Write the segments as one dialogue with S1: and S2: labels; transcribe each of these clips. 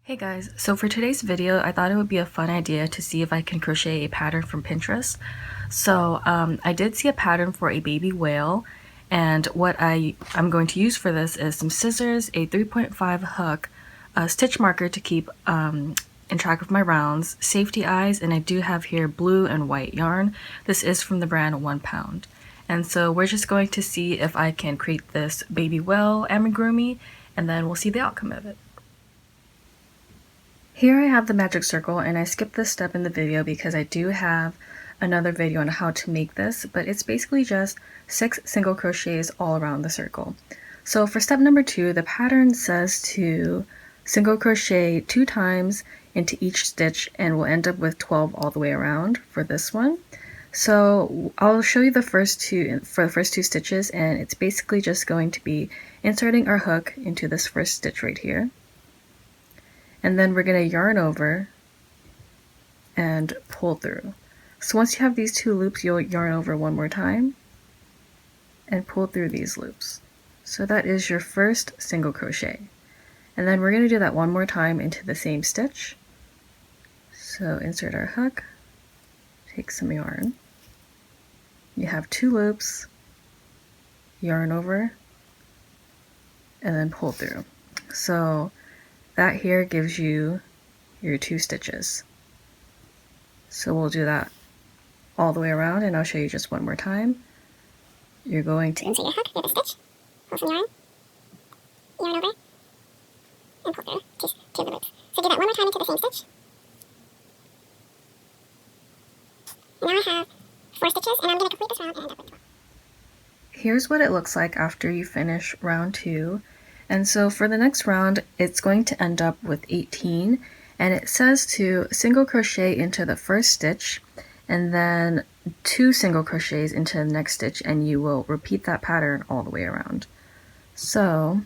S1: Hey guys, so for today's video, I thought it would be a fun idea to see if I can crochet a pattern from Pinterest. So I did see a pattern for a baby whale, and what I'm going to use for this is some scissors, a 3.5 hook, a stitch marker to keep in track of my rounds, safety eyes, and I do have here blue and white yarn. This is from the brand 1 Pound. And so we're just going to see if I can create this baby whale amigurumi, and then we'll see the outcome of it. Here I have the magic circle, and I skipped this step in the video because I do have another video on how to make this, but it's basically just 6 single crochets all around the circle. So for step number 2, the pattern says to single crochet 2 times into each stitch, and we'll end up with 12 all the way around for this one. So I'll show you the first two stitches, and it's basically just going to be inserting our hook into this first stitch right here. And then we're going to yarn over and pull through. So once you have these 2 loops, you'll yarn over one more time and pull through these loops. So that is your first single crochet. And then we're going to do that one more time into the same stitch. So insert our hook, take some yarn. You have 2 loops, yarn over, and then pull through. So that here gives you your 2 stitches. So we'll do that all the way around, and I'll show you just one more time. You're going to insert your hook through the stitch, pull some yarn over, and pull through just 2 of the loops. So do that one more time into the same stitch. And now I have 4 stitches, and I'm going to complete this round and end up with 12. Here's what it looks like after you finish round 2. And so for the next round, it's going to end up with 18, and it says to single crochet into the first stitch and then 2 single crochets into the next stitch, and you will repeat that pattern all the way around. So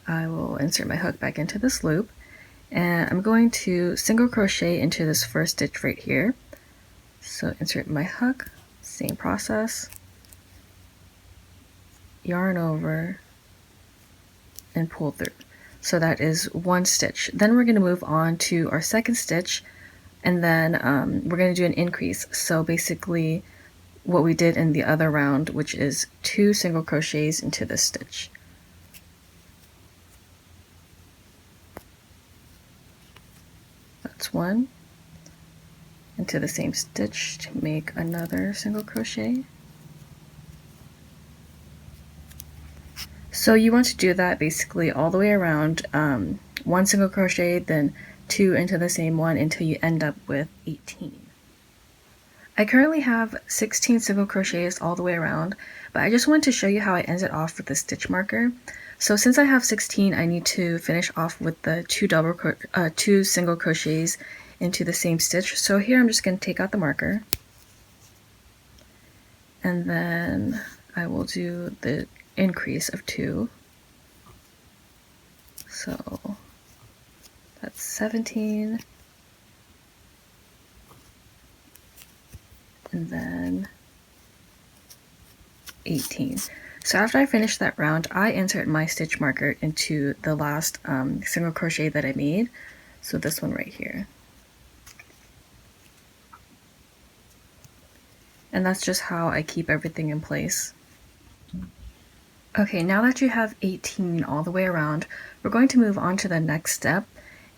S1: I will insert my hook back into this loop, and I'm going to single crochet into this first stitch right here. So insert my hook, same process, yarn over, and pull through. So that is 1 stitch. Then we're going to move on to our second stitch, and then we're going to do an increase. So basically what we did in the other round, which is 2 single crochets into this stitch. That's 1 into the same stitch to make another single crochet. So you want to do that basically all the way around, 1 single crochet, then 2 into the same one until you end up with 18. I currently have 16 single crochets all the way around, but I just wanted to show you how I ended off with the stitch marker. So since I have 16, I need to finish off with the 2 single crochets into the same stitch. So here I'm just going to take out the marker, and then I will do the increase of 2. So that's 17, and then 18. So after I finish that round, I insert my stitch marker into the last single crochet that I made. So this one right here. And that's just how I keep everything in place. Okay, now that you have 18 all the way around, we're going to move on to the next step,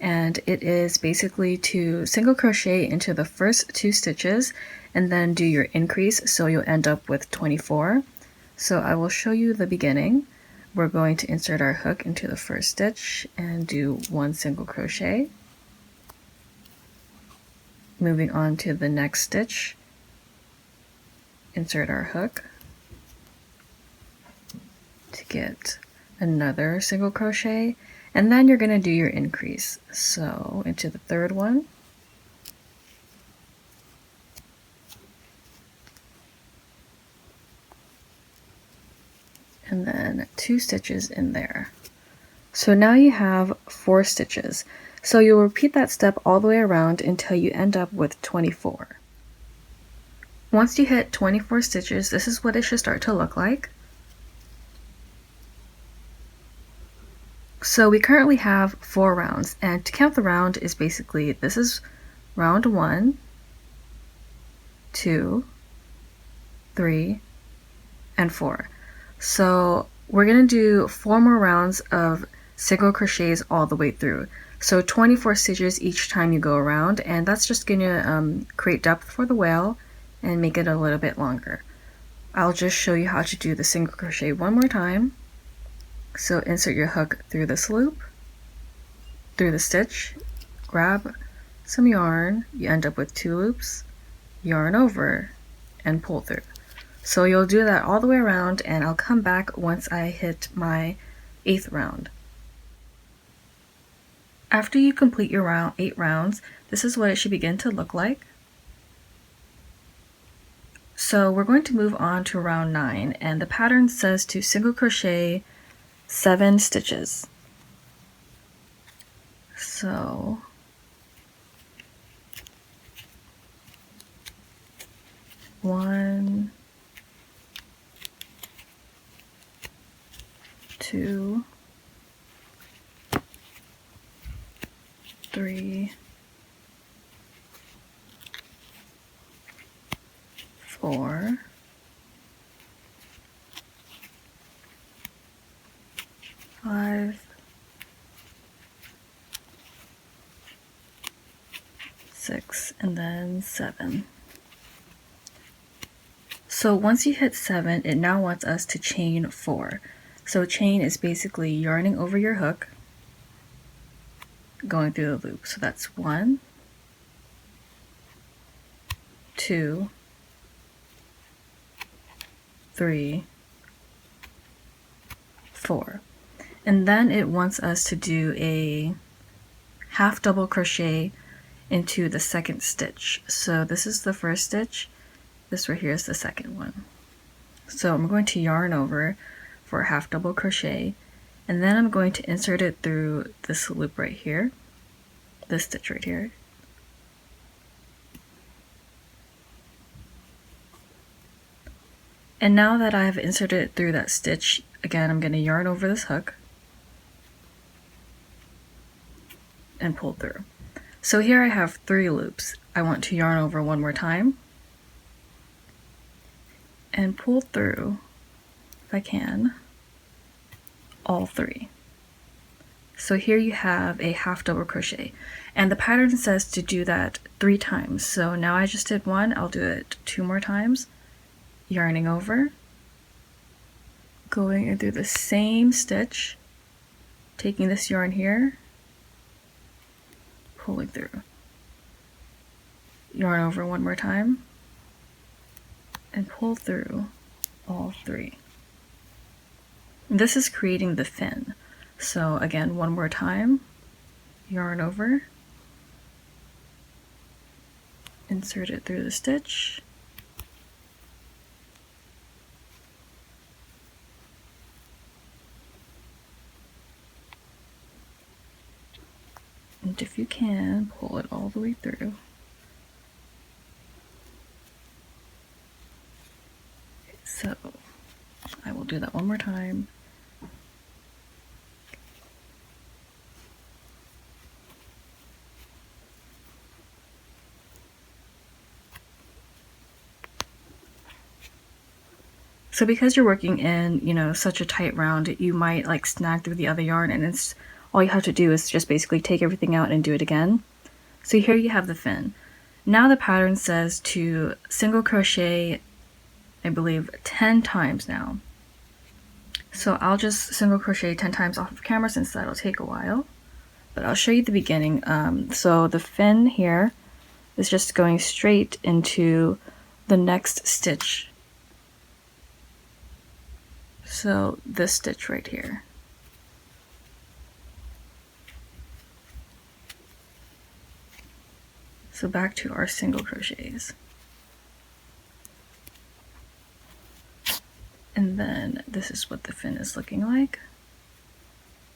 S1: and it is basically to single crochet into the first 2 stitches and then do your increase, so you'll end up with 24. So I will show you the beginning. We're going to insert our hook into the first stitch and do 1 single crochet. Moving on to the next stitch, insert our hook to get another single crochet, and then you're going to do your increase. So into the third one, and then 2 stitches in there. So now you have 4 stitches. So you'll repeat that step all the way around until you end up with 24. Once you hit 24 stitches, this is what it should start to look like. So we currently have 4 rounds, and to count the round is basically, this is round 1, 2, 3, and 4. So we're going to do 4 more rounds of single crochets all the way through. So 24 stitches each time you go around, and that's just going to create depth for the wale and make it a little bit longer. I'll just show you how to do the single crochet one more time. So insert your hook through this loop, through the stitch, grab some yarn, you end up with 2 loops, yarn over, and pull through. So you'll do that all the way around, and I'll come back once I hit my 8th round. After you complete your 8 rounds, this is what it should begin to look like. So we're going to move on to round 9, and the pattern says to single crochet 7 stitches. So one, 2, 3, 4, 5, 6, and then 7. So once you hit 7, it now wants us to chain 4. So chain is basically yarning over your hook, going through the loop. So that's 1, 2, 3, 4. And then it wants us to do a half double crochet into the 2nd stitch. So this is the 1st stitch, this right here is the 2nd one. So I'm going to yarn over for a half double crochet, and then I'm going to insert it through this loop right here, this stitch right here. And now that I have inserted it through that stitch, again, I'm going to yarn over this hook and pull through. So here I have 3 loops. I want to yarn over one more time and pull through, if I can, all 3. So here you have a half double crochet, and the pattern says to do that 3 times. So now I just did 1, I'll do it 2 more times, yarning over, going in through the same stitch, taking this yarn here, pulling through, yarn over one more time, and pull through all 3. This is creating the fin. So again, one more time, yarn over, insert it through the stitch, and if you can, pull it all the way through. So I will do that one more time. So because you're working in, such a tight round, you might like snag through the other yarn, and it's all you have to do is just basically take everything out and do it again. So here you have the fin. Now the pattern says to single crochet, I believe 10 times now. So I'll just single crochet 10 times off of camera since that'll take a while. But I'll show you the beginning. So the fin here is just going straight into the next stitch. So this stitch right here. So back to our single crochets. And then this is what the fin is looking like.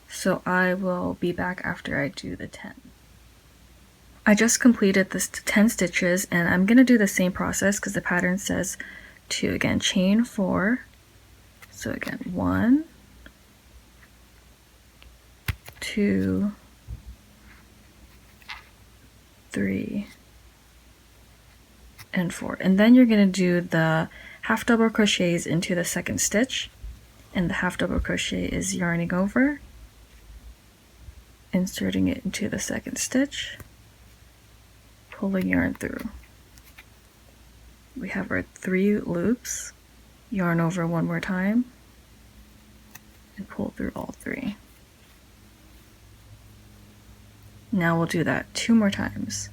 S1: So I will be back after I do the 10. I just completed this 10 stitches, and I'm going to do the same process because the pattern says to, again, chain 4. So again, 1, 2, 3, and 4. And then you're going to do the half double crochets into the second stitch, and the half double crochet is yarning over, inserting it into the second stitch, pulling yarn through. We have our 3 loops, yarn over one more time, and pull through all 3. Now we'll do that 2 more times.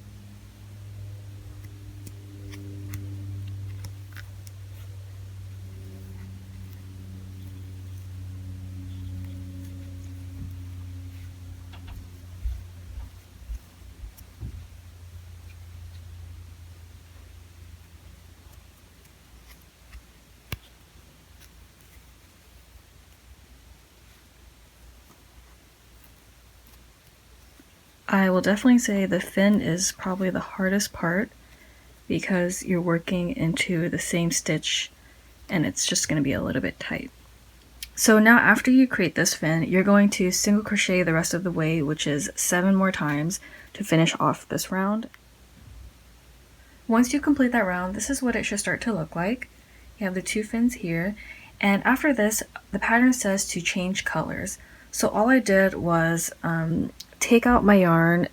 S1: I will definitely say the fin is probably the hardest part because you're working into the same stitch and it's just going to be a little bit tight. So now after you create this fin, you're going to single crochet the rest of the way, which is 7 more times to finish off this round. Once you complete that round, this is what it should start to look like. You have the 2 fins here, and after this, the pattern says to change colors. So all I did was take out my yarn,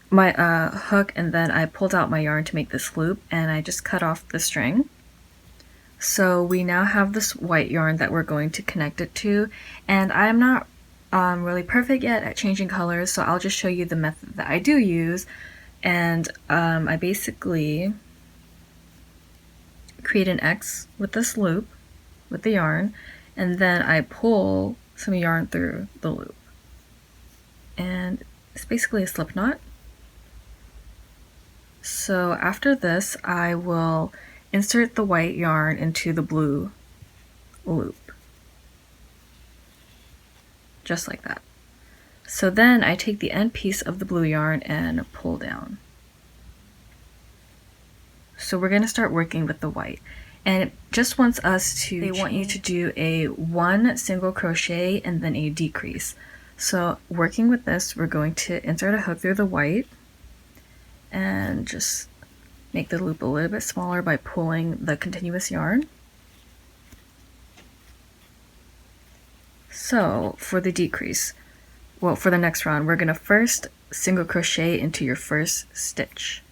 S1: my hook, and then I pulled out my yarn to make this loop, and I just cut off the string. So we now have this white yarn that we're going to connect it to, and I'm not really perfect yet at changing colors, so I'll just show you the method that I do use. And I basically create an X with this loop, with the yarn, and then I pull some yarn through the loop. And it's basically a slip knot. So after this, I will insert the white yarn into the blue loop, just like that. So then I take the end piece of the blue yarn and pull down. So we're going to start working with the white, and it just wants us to, they want you to do a 1 single crochet and then a decrease. So working with this, we're going to insert a hook through the white and just make the loop a little bit smaller by pulling the continuous yarn. So for the decrease, well, for the next round, we're going to first single crochet into your first stitch.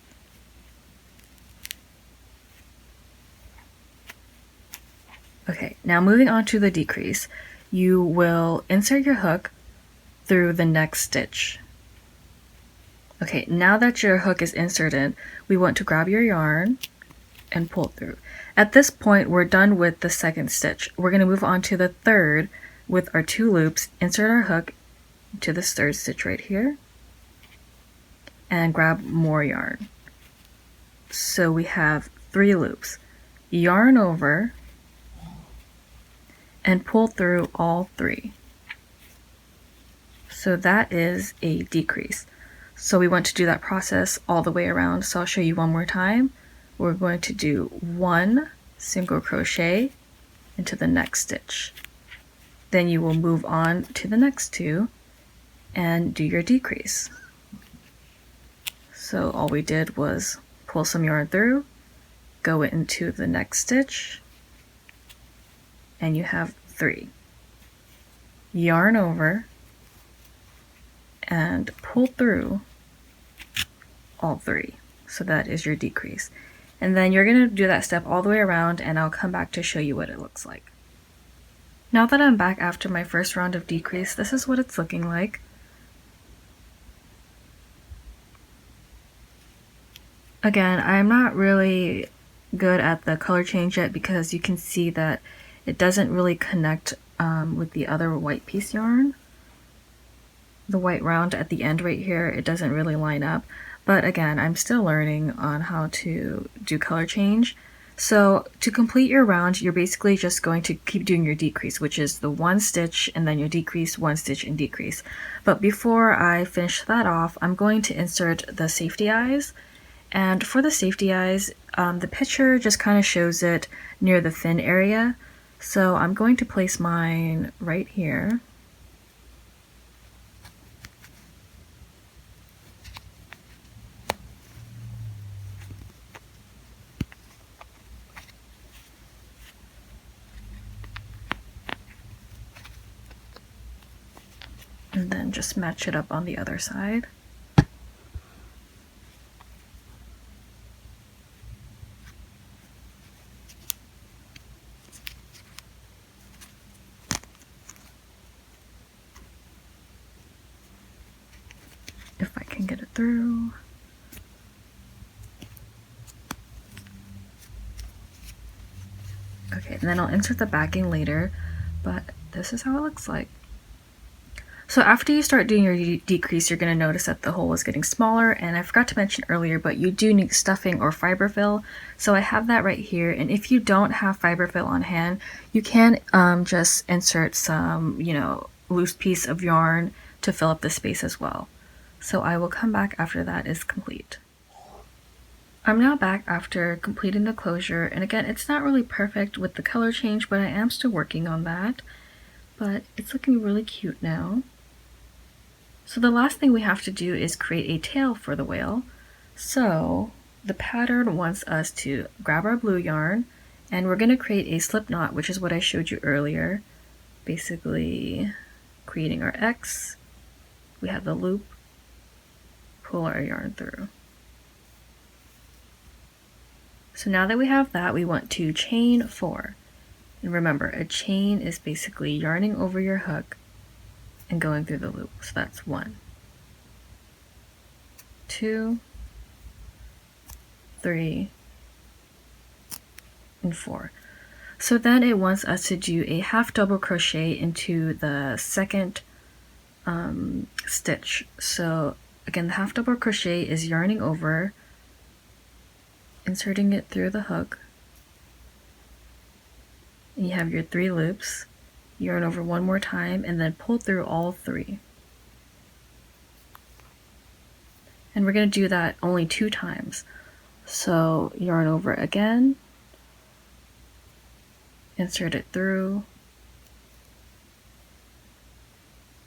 S1: Okay, now moving on to the decrease, you will insert your hook through the next stitch. Okay, now that your hook is inserted, we want to grab your yarn and pull through. At this point, we're done with the second stitch. We're going to move on to the third with our 2 loops, insert our hook to this third stitch right here, and grab more yarn. So we have 3 loops. Yarn over and pull through all 3. So that is a decrease. So we want to do that process all the way around. So I'll show you one more time. We're going to do 1 single crochet into the next stitch. Then you will move on to the next 2 and do your decrease. So all we did was pull some yarn through, go into the next stitch, and you have 3. Yarn over and pull through all 3. So that is your decrease. And then you're going to do that step all the way around, and I'll come back to show you what it looks like. Now that I'm back after my first round of decrease, this is what it's looking like. Again, I'm not really good at the color change yet because you can see that it doesn't really connect with the other white piece yarn. The white round at the end right here, it doesn't really line up. But again, I'm still learning on how to do color change. So to complete your round, you're basically just going to keep doing your decrease, which is the 1 stitch and then your decrease, 1 stitch and decrease. But before I finish that off, I'm going to insert the safety eyes. And for the safety eyes, the picture just kind of shows it near the fin area. So I'm going to place mine right here. and then just match it up on the other side. If I can get it through. Okay, and then I'll insert the backing later, but this is how it looks like. So after you start doing your decrease, you're going to notice that the hole is getting smaller, and I forgot to mention earlier, but you do need stuffing or fiberfill. So I have that right here, and if you don't have fiberfill on hand, you can just insert some, loose piece of yarn to fill up the space as well. So I will come back after that is complete. I'm now back after completing the closure, and again, it's not really perfect with the color change, but I am still working on that. But it's looking really cute now. So the last thing we have to do is create a tail for the whale. So the pattern wants us to grab our blue yarn, and we're going to create a slip knot, which is what I showed you earlier. Basically creating our X, we have the loop, pull our yarn through. So now that we have that, we want to chain 4. And remember, a chain is basically yarning over your hook and going through the loop. So that's 1, 2, 3, and 4. So then it wants us to do a half double crochet into the second stitch. So again, the half double crochet is yarning over, inserting it through the hook, and you have your 3 loops. Yarn over one more time and then pull through all 3. And we're going to do that only 2 times. So yarn over again, insert it through,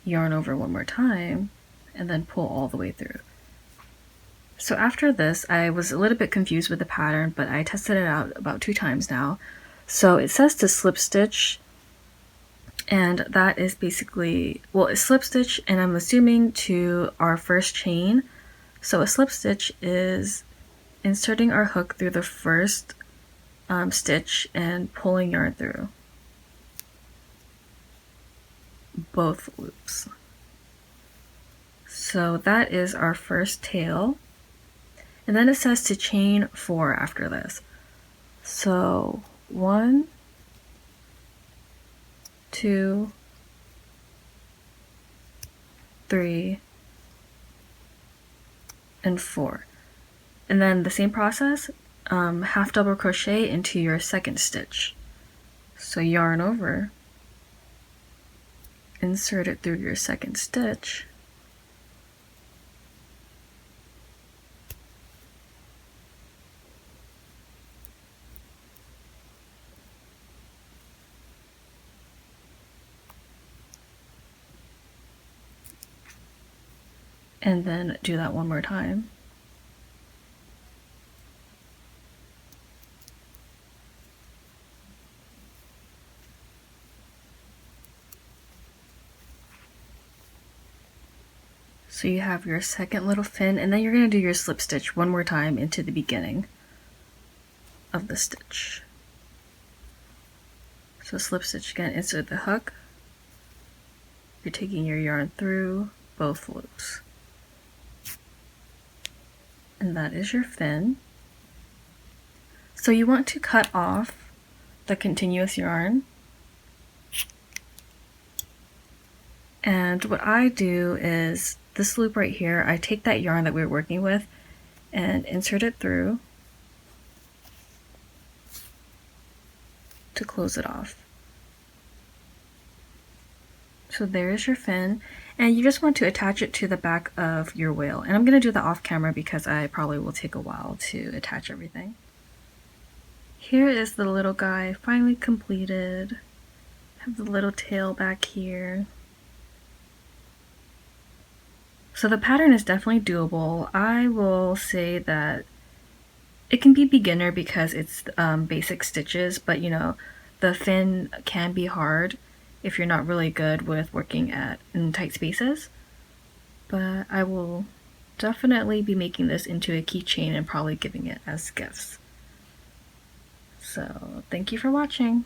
S1: yarn over one more time, and then pull all the way through. So after this, I was a little bit confused with the pattern, but I tested it out about 2 times now. So it says to slip stitch, and that is basically, well, a slip stitch, and I'm assuming to our first chain. So a slip stitch is inserting our hook through the first stitch and pulling yarn through both loops. So that is our first tail. And then it says to chain 4 after this. So 1, 2, 3, and 4. And then the same process, half double crochet into your second stitch. So yarn over, insert it through your second stitch, and then do that one more time. So you have your second little fin, and then you're going to do your slip stitch one more time into the beginning of the stitch. So slip stitch again, insert the hook. You're taking your yarn through both loops. And that is your fin. So you want to cut off the continuous yarn. And what I do is this loop right here, I take that yarn that we were working with and insert it through to close it off. So there is your fin, and you just want to attach it to the back of your whale. And I'm going to do that off camera because I probably will take a while to attach everything. Here is the little guy finally completed. Have the little tail back here. So the pattern is definitely doable. I will say that it can be beginner because it's basic stitches, but the fin can be hard. if you're not really good with working in tight spaces. But I will definitely be making this into a keychain and probably giving it as gifts. So thank you for watching.